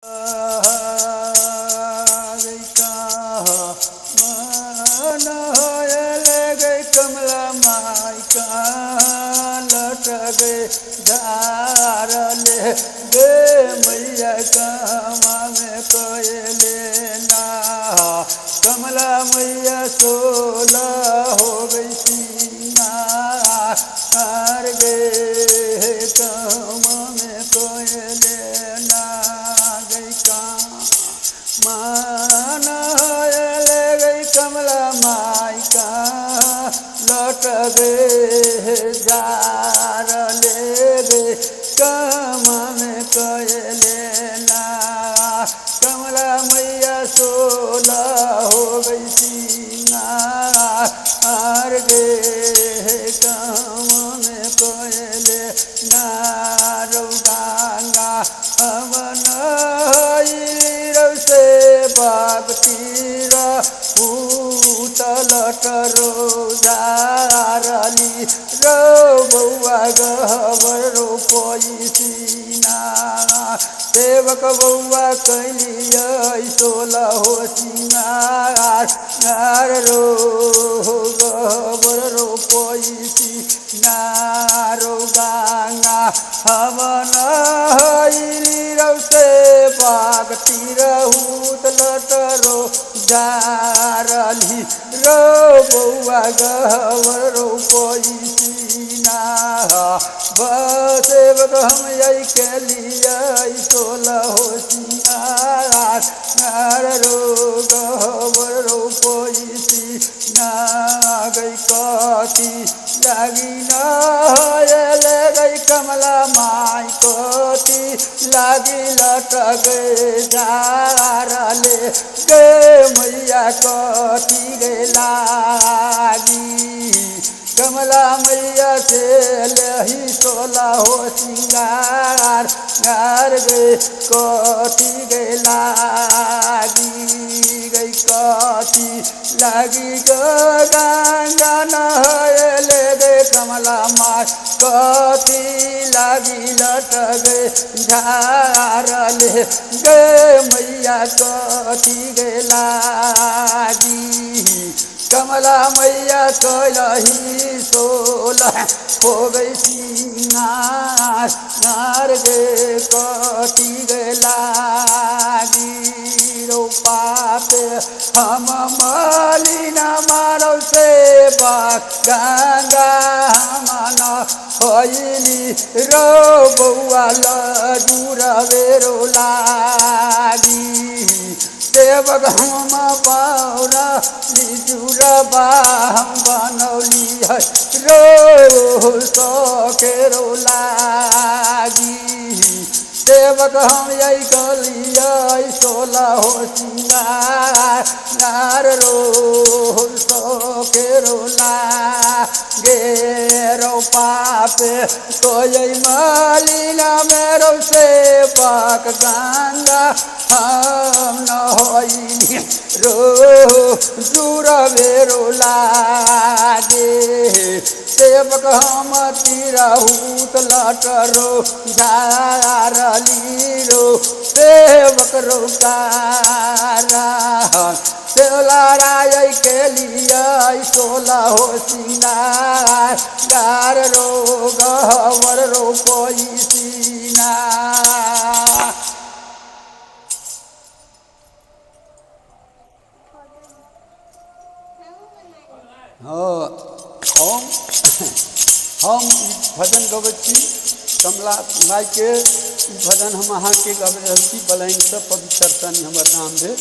मन गई कमला माई का लट गए धार ले गे मैया कमा में कोयले ना कमला मैया सोला हो गई सीना हार गए कमा में कोयले ना गई का मान ले गई कमला माई का लौट गए जार ले गए कमा में कोयले ना कमला मैया सोला हो गई सीना हार गए कमा में कोयले ना गंगा अमन से भक्तिरा उतल रोजारली रो बउआ गहबरो पैसीना सेवक बउआ कैलिया सोला हो सिंगार नार रो गहबरो पैसीना रो गंगा हवन से भक्ति रहूत लटरो जारली रो बउआ गहबरो पैसीना सेवक हम यही के लिए सोला हो सिंगार नार रो गहबरो पैसीना गई कथी लागी न ले गई कमला माई कथी लागी लट गए जारले गे मैया कथी गे लागी कमला मैया से लही सोला हो सिंगार गार गए कथी गे लागी गई कथी लागी गंगा नहले गे कमला माई कथी लागी लट गए झारले गे मैया कथी गे लागी कमला मैया कैलही सोला हो गई सिंगार नार गे कथी गे लागी रो पापे हम मलिना मारो से गंगा मन होइली रो बउआ लडूर बेरो लागी सेवक हम बाउरा लिजुरबा हम बनौली है रो सकेरो लागी सेवक हम यही कलिया सोला हो सिंगार नार रो सकेरो लागे रो पापे कोई मालिना मेरो सेवक गंगा हम न होइली रो दूर बेरो लागे सेवक हम तिरहूत लटरो झारली रो सेवक रो कारा सेवलाराय के लिए सोला हो सिंगार गार रो गहवर रो पैसीना हम भजन गबैत छी कमला माई के भजन हम अहाँ के गबै रहल छी बलैन से पवित्र तनि हमर नाम भेल।